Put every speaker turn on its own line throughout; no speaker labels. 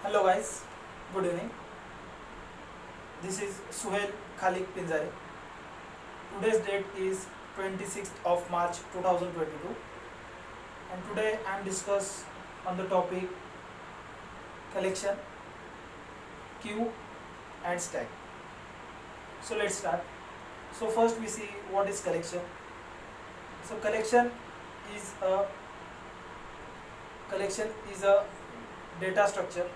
Hello guys, good evening. This is Suhail Khalik Pinjare. Today's date is 26th of March 2022 and today I am discuss on the topic collection, queue and stack. So let's start. So first we see what is collection. So collection is a data structure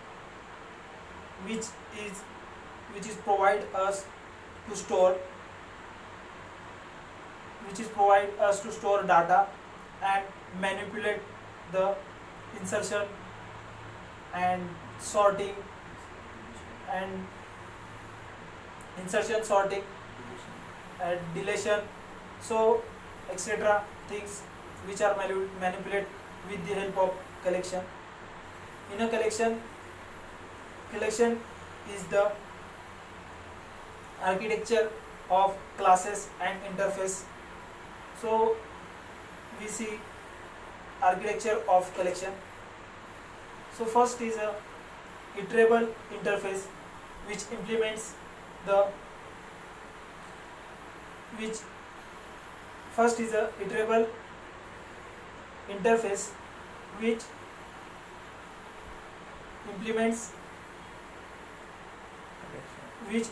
which is provide us to store data and manipulate the insertion and sorting and sorting and deletion, so etc things which are manipulated with the help of collection. In a collection is the architecture of classes and interface. So we see architecture of collection. So first is a iterable interface which implements the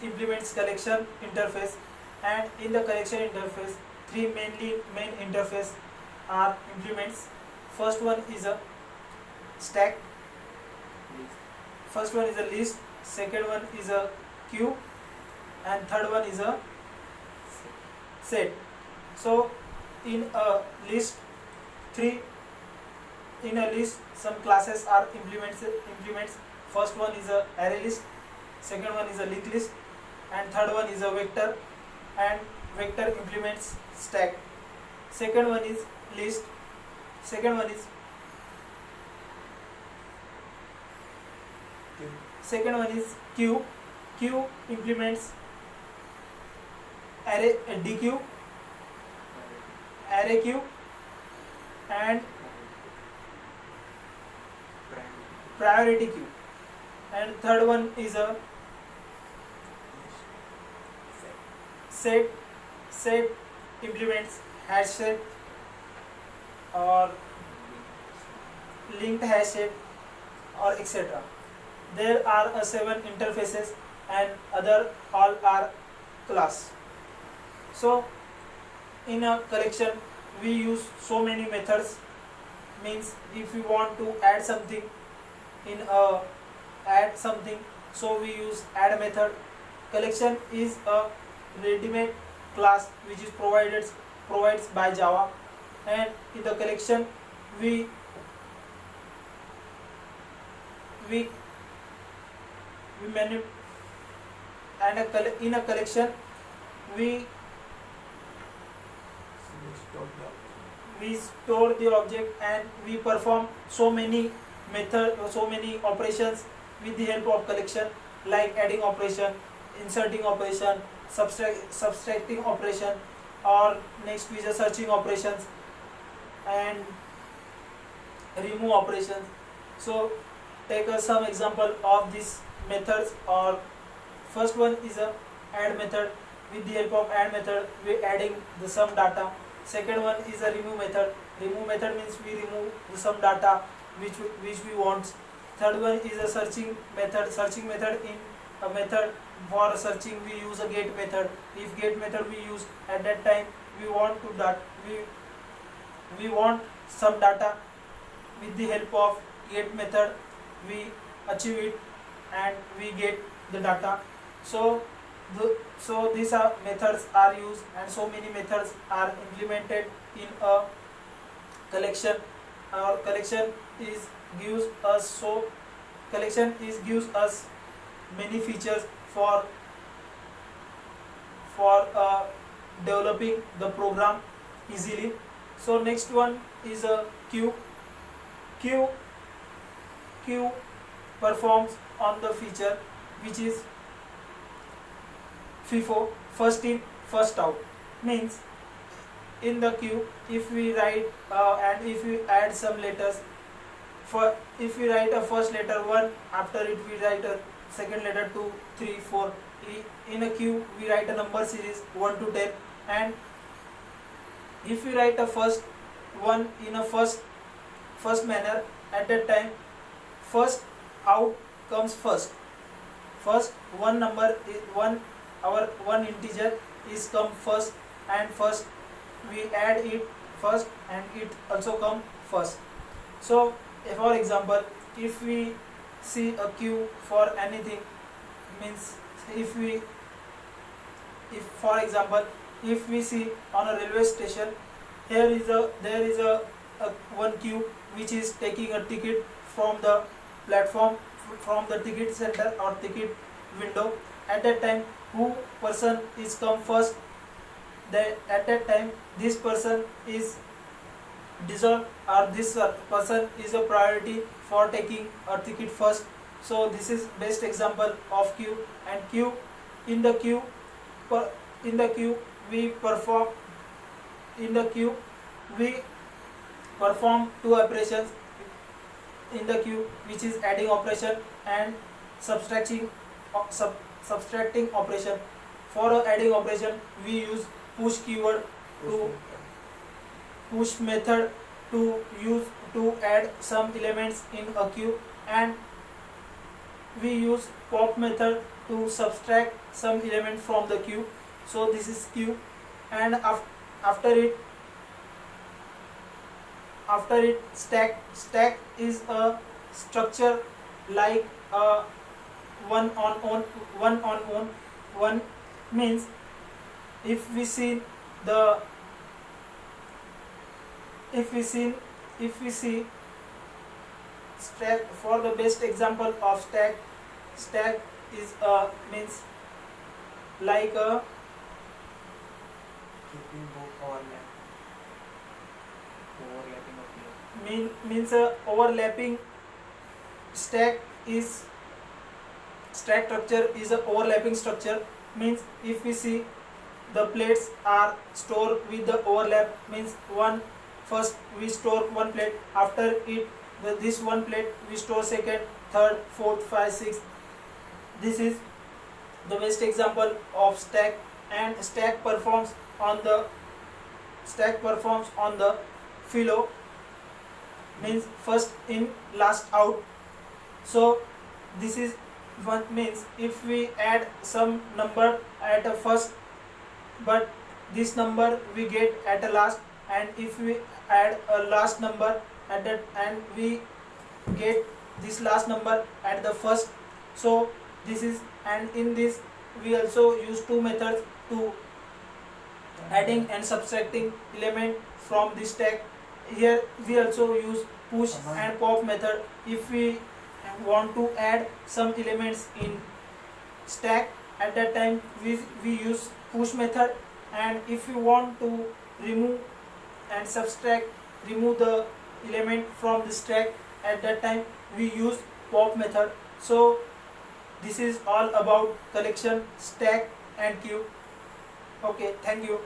implements collection interface, and in the collection interface three main interface are implements. First one is a stack, list, second one is a queue, and third one is a set. So in a list some classes are implements. First one is a array list, second one is a linked list, and third one is a vector, and vector implements stack. Second one is list, second one is queue. Queue implements array DQ, array queue, and priority queue. And third one is a set. Set implements hash set or linked hash set or etc. There are 7 interfaces and other all are class. So in a collection we use so many methods. Means if we want to add something so we use add method. Collection is a ready-made class which is provides by Java, and in the collection we in a collection we store the object and we perform so many operations with the help of collection, like adding operation, inserting operation, subtracting operation, or next is a searching operations and remove operations. So take some example of these methods. Or first one is a add method. With the help of add method we adding the some data. Second one is a remove method. Remove method means we remove the some data which we want. Third one is a searching method. Searching method, in a method for searching we use a get method. If get method we use, at that time we want some data. With the help of get method we achieve it and we get the data. So these are methods are used, and so many methods are implemented in a collection. Our collection gives us many features for developing the program easily. So next one is a queue. Queue performs on the feature which is FIFO, first in first out. Means in the queue, if we write and if we add some letters, for if we write a first letter 1, after it we write a second letter 2, 3, 4. In a queue we write a number series 1 to 10, and if we write a first one in a first manner, at that time first out comes first one number is one, our one integer is come first, and first we add it first and it also come first. So for example, if we see a queue for anything, means if for example, if we see on a railway station, there is a one queue which is taking a ticket from the platform, from the ticket center or ticket window. At that time, who person is come first, at that time this person is deserve, or this person is a priority for taking a ticket first. So this is best example of queue. And queue, in the queue we perform two operations in the queue, which is adding operation and subtracting operation. For a adding operation we use push keyword to push method to add some elements in a queue, and we use pop method to subtract some element from the queue. So this is queue. And after it stack is a structure like a one on one, means if we see stack, for the best example of stack is means like a means a overlapping stack structure is a overlapping structure. Means if we see the plates are stored with the overlap, means first we store one plate, after it this one plate we store second, third, fourth, 5, 6. This is the best example of stack. And stack performs on the flow, means first in last out. So this is one, means if we add some number at a first, but this number we get at a last, and if we add a last number at that and we get this last number at the first. So this is, and in this we also use two methods to adding and subtracting element from this stack. Here we also use push and pop method. If we want to add some elements in stack, at that time we use push method, and if we want to remove the element from the stack, at that time we use pop method. So this is all about collection, stack and queue. Okay, thank you.